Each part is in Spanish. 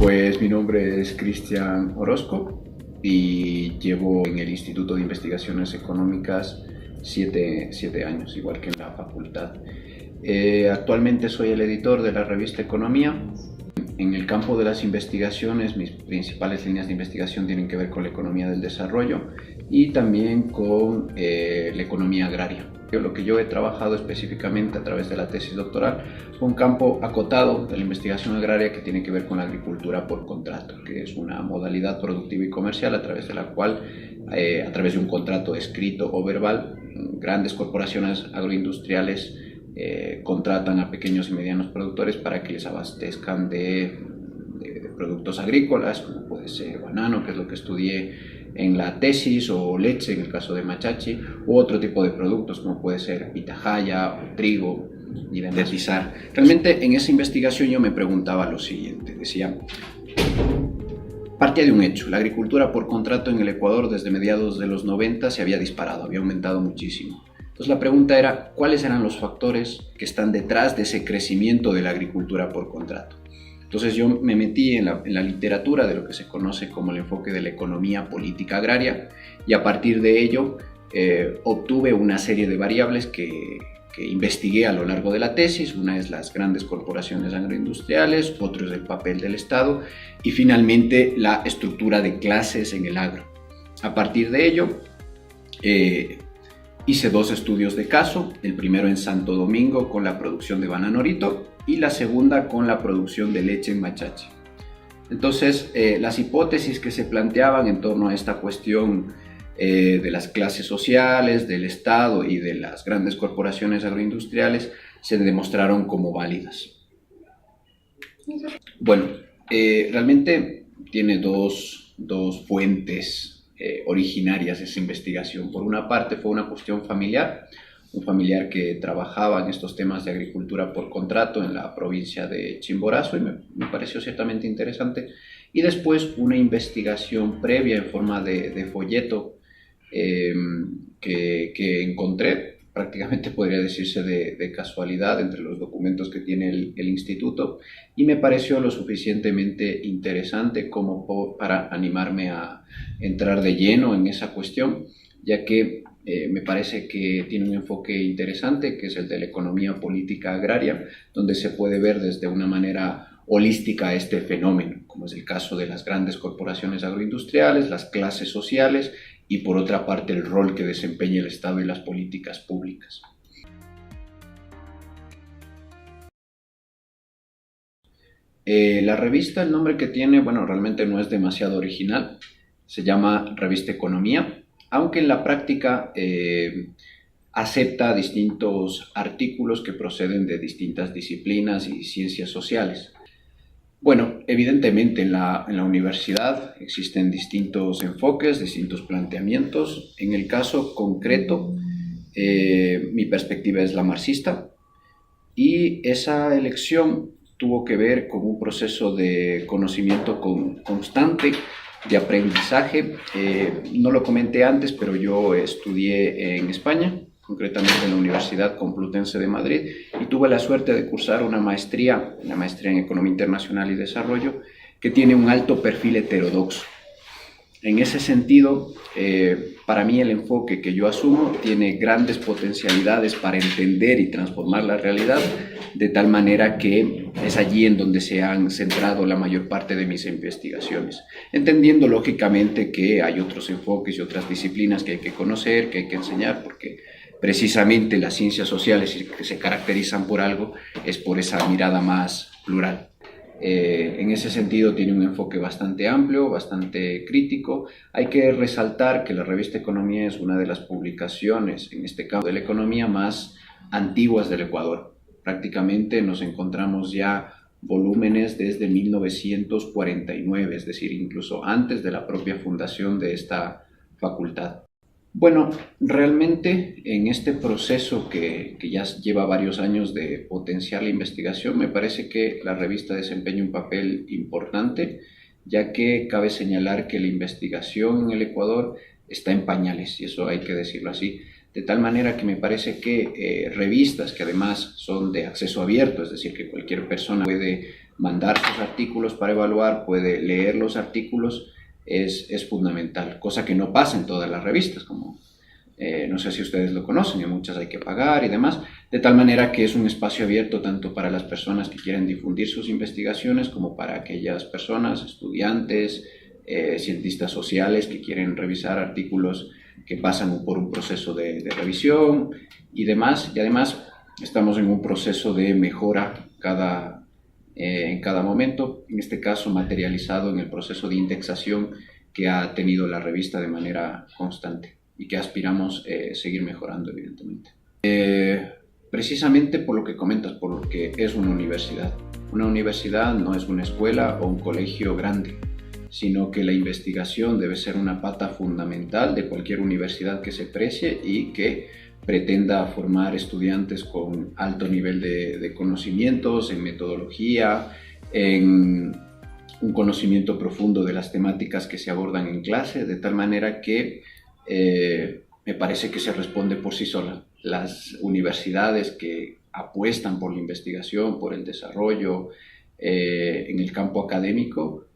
Pues mi nombre es Cristian Orozco y llevo en el Instituto de Investigaciones Económicas siete años, igual que en la facultad. Actualmente soy el editor de la revista Economía. En el campo de las investigaciones, mis principales líneas de investigación tienen que ver con la economía del desarrollo y también con la economía agraria. Lo que yo he trabajado específicamente a través de la tesis doctoral fue un campo acotado de la investigación agraria que tiene que ver con la agricultura por contrato, que es una modalidad productiva y comercial a través de la cual, a través de un contrato escrito o verbal, grandes corporaciones agroindustriales contratan a pequeños y medianos productores para que les abastezcan de productos agrícolas, como puede ser banano, que es lo que estudié en la tesis, o leche en el caso de Machachi, u otro tipo de productos como puede ser pitahaya o trigo y demás. Realmente en esa investigación yo me preguntaba lo siguiente, decía, partía de un hecho, la agricultura por contrato en el Ecuador desde mediados de los 90 se había disparado, había aumentado muchísimo. Entonces la pregunta era, ¿cuáles eran los factores que están detrás de ese crecimiento de la agricultura por contrato? Entonces yo me metí en la literatura de lo que se conoce como el enfoque de la economía política agraria y a partir de ello obtuve una serie de variables que investigué a lo largo de la tesis. Una es las grandes corporaciones agroindustriales, otro es el papel del Estado y finalmente la estructura de clases en el agro. A partir de ello hice dos estudios de caso, el primero en Santo Domingo con la producción de bananorito y la segunda con la producción de leche en Machachi. Entonces, las hipótesis que se planteaban en torno a esta cuestión de las clases sociales, del Estado y de las grandes corporaciones agroindustriales se demostraron como válidas. Bueno, realmente tiene dos fuentes originarias esa investigación. Por una parte fue una cuestión familiar, un familiar que trabajaba en estos temas de agricultura por contrato en la provincia de Chimborazo y me pareció ciertamente interesante. Y después una investigación previa en forma de folleto que encontré, prácticamente podría decirse de casualidad entre los documentos que tiene el instituto, y me pareció lo suficientemente interesante como para animarme a entrar de lleno en esa cuestión, ya que me parece que tiene un enfoque interesante, que es el de la economía política agraria, donde se puede ver desde una manera holística este fenómeno, como es el caso de las grandes corporaciones agroindustriales, las clases sociales y por otra parte el rol que desempeña el Estado y las políticas públicas. La revista, el nombre que tiene, bueno, realmente no es demasiado original, se llama Revista Economía, aunque en la práctica acepta distintos artículos que proceden de distintas disciplinas y ciencias sociales. Bueno, evidentemente en la universidad existen distintos enfoques, distintos planteamientos. En el caso concreto, mi perspectiva es la marxista y esa elección tuvo que ver con un proceso de conocimiento constante, de aprendizaje. No lo comenté antes, pero yo estudié en España, concretamente en la Universidad Complutense de Madrid, y tuve la suerte de cursar una maestría en Economía Internacional y Desarrollo, que tiene un alto perfil heterodoxo. En ese sentido, para mí el enfoque que yo asumo tiene grandes potencialidades para entender y transformar la realidad, de tal manera que es allí en donde se han centrado la mayor parte de mis investigaciones, entendiendo lógicamente que hay otros enfoques y otras disciplinas que hay que conocer, que hay que enseñar, porque precisamente las ciencias sociales que se caracterizan por algo es por esa mirada más plural. En ese sentido tiene un enfoque bastante amplio, bastante crítico. Hay que resaltar que la revista Economía es una de las publicaciones en este campo de la economía más antiguas del Ecuador. Prácticamente nos encontramos ya volúmenes desde 1949, es decir, incluso antes de la propia fundación de esta facultad. Bueno, realmente en este proceso que ya lleva varios años de potenciar la investigación, me parece que la revista desempeña un papel importante, ya que cabe señalar que la investigación en el Ecuador está en pañales, y eso hay que decirlo así, de tal manera que me parece que revistas que además son de acceso abierto, es decir, que cualquier persona puede mandar sus artículos para evaluar, puede leer los artículos, es fundamental, cosa que no pasa en todas las revistas, como no sé si ustedes lo conocen, en muchas hay que pagar y demás, de tal manera que es un espacio abierto tanto para las personas que quieren difundir sus investigaciones como para aquellas personas, estudiantes, cientistas sociales que quieren revisar artículos que pasan por un proceso de revisión y demás. Y además estamos en un proceso de mejora en cada momento, en este caso materializado en el proceso de indexación que ha tenido la revista de manera constante y que aspiramos seguir mejorando, evidentemente. Precisamente por lo que comentas, por lo que es una universidad. Una universidad no es una escuela o un colegio grande, sino que la investigación debe ser una pata fundamental de cualquier universidad que se precie y que pretenda formar estudiantes con alto nivel de conocimientos en metodología, en un conocimiento profundo de las temáticas que se abordan en clase, de tal manera que me parece que se responde por sí sola. Las universidades que apuestan por la investigación, por el desarrollo en el campo académico,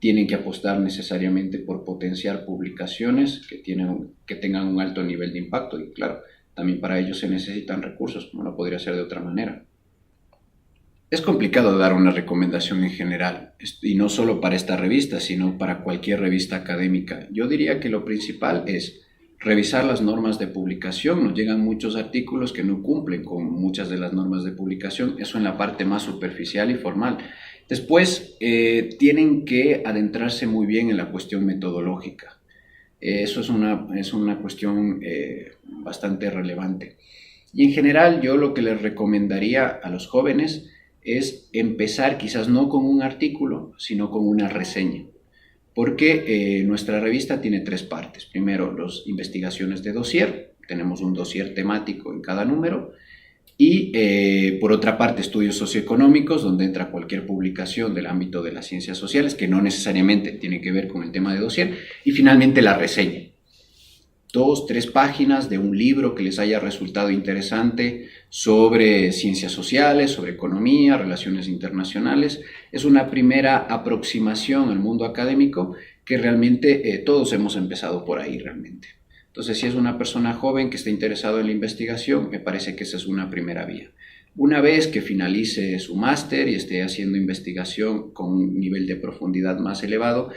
tienen que apostar necesariamente por potenciar publicaciones que tengan un alto nivel de impacto y claro, también para ello se necesitan recursos, como no podría ser de otra manera. Es complicado dar una recomendación en general, y no solo para esta revista, sino para cualquier revista académica. Yo diría que lo principal es revisar las normas de publicación. Nos llegan muchos artículos que no cumplen con muchas de las normas de publicación, eso en la parte más superficial y formal. Después, tienen que adentrarse muy bien en la cuestión metodológica. Eso es una cuestión bastante relevante. Y en general, yo lo que les recomendaría a los jóvenes es empezar quizás no con un artículo, sino con una reseña. Porque nuestra revista tiene 3 partes. Primero, las investigaciones de dossier. Tenemos un dossier temático en cada número. Y por otra parte, estudios socioeconómicos, donde entra cualquier publicación del ámbito de las ciencias sociales, que no necesariamente tiene que ver con el tema de dossier. Y finalmente, la reseña. 2, 3 páginas de un libro que les haya resultado interesante sobre ciencias sociales, sobre economía, relaciones internacionales. Es una primera aproximación al mundo académico que realmente todos hemos empezado por ahí realmente. Entonces, si es una persona joven que está interesado en la investigación, me parece que esa es una primera vía. Una vez que finalice su máster y esté haciendo investigación con un nivel de profundidad más elevado,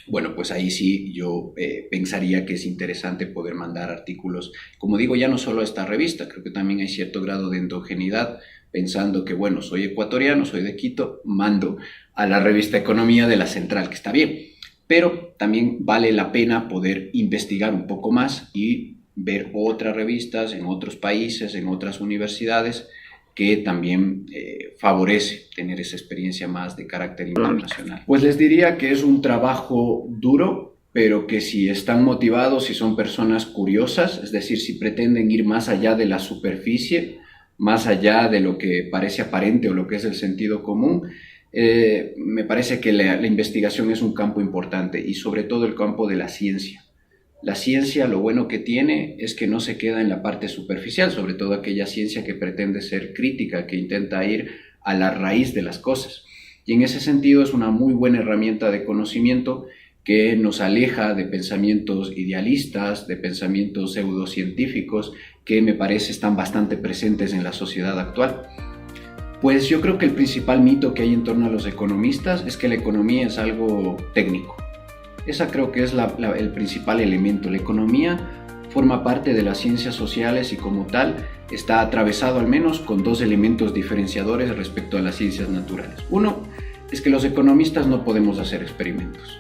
bueno, pues ahí sí yo pensaría que es interesante poder mandar artículos, como digo, ya no solo a esta revista, creo que también hay cierto grado de endogeneidad, pensando que, bueno, soy ecuatoriano, soy de Quito, mando a la revista Economía de la Central, que está bien, pero también vale la pena poder investigar un poco más y ver otras revistas en otros países, en otras universidades, que también favorece tener esa experiencia más de carácter internacional. Pues les diría que es un trabajo duro, pero que si están motivados, si son personas curiosas, es decir, si pretenden ir más allá de la superficie, más allá de lo que parece aparente o lo que es el sentido común, me parece que la investigación es un campo importante y sobre todo el campo de la ciencia. La ciencia lo bueno que tiene es que no se queda en la parte superficial, sobre todo aquella ciencia que pretende ser crítica, que intenta ir a la raíz de las cosas. Y en ese sentido es una muy buena herramienta de conocimiento que nos aleja de pensamientos idealistas, de pensamientos pseudocientíficos que me parece están bastante presentes en la sociedad actual. Pues yo creo que el principal mito que hay en torno a los economistas es que la economía es algo técnico. Esa creo que es el principal elemento. La economía forma parte de las ciencias sociales y como tal está atravesado al menos con 2 elementos diferenciadores respecto a las ciencias naturales. Uno es que los economistas no podemos hacer experimentos.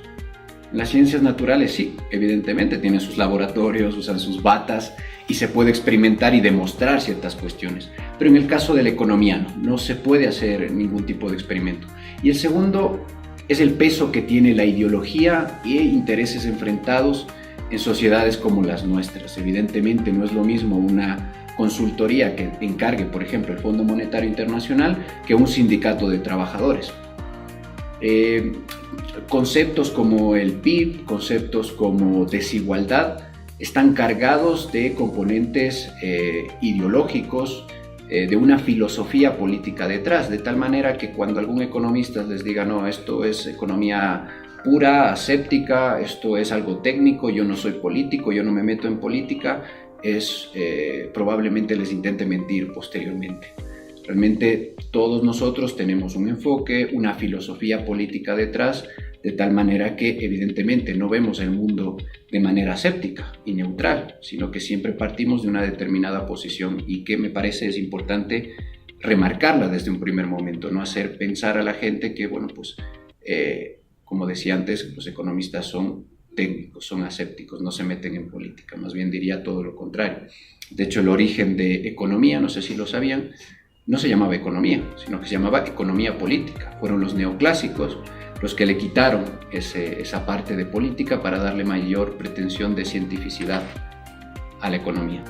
En las ciencias naturales sí, evidentemente tienen sus laboratorios, usan sus batas y se puede experimentar y demostrar ciertas cuestiones. Pero en el caso de la economía no se puede hacer ningún tipo de experimento. Y el segundo es el peso que tiene la ideología e intereses enfrentados en sociedades como las nuestras. Evidentemente no es lo mismo una consultoría que encargue, por ejemplo, el Fondo Monetario Internacional que un sindicato de trabajadores. Conceptos como el PIB, conceptos como desigualdad, están cargados de componentes ideológicos, de una filosofía política detrás, de tal manera que cuando algún economista les diga, no, esto es economía pura, aséptica, esto es algo técnico, yo no soy político, yo no me meto en política, probablemente les intente mentir posteriormente. Realmente todos nosotros tenemos un enfoque, una filosofía política detrás, de tal manera que evidentemente no vemos el mundo de manera aséptica y neutral, sino que siempre partimos de una determinada posición y que me parece es importante remarcarla desde un primer momento, no hacer pensar a la gente que, bueno, pues como decía antes, los economistas son técnicos, son asépticos, no se meten en política, más bien diría todo lo contrario. De hecho, el origen de economía, no sé si lo sabían, no se llamaba economía, sino que se llamaba economía política. Fueron los neoclásicos los que le quitaron esa parte de política para darle mayor pretensión de cientificidad a la economía.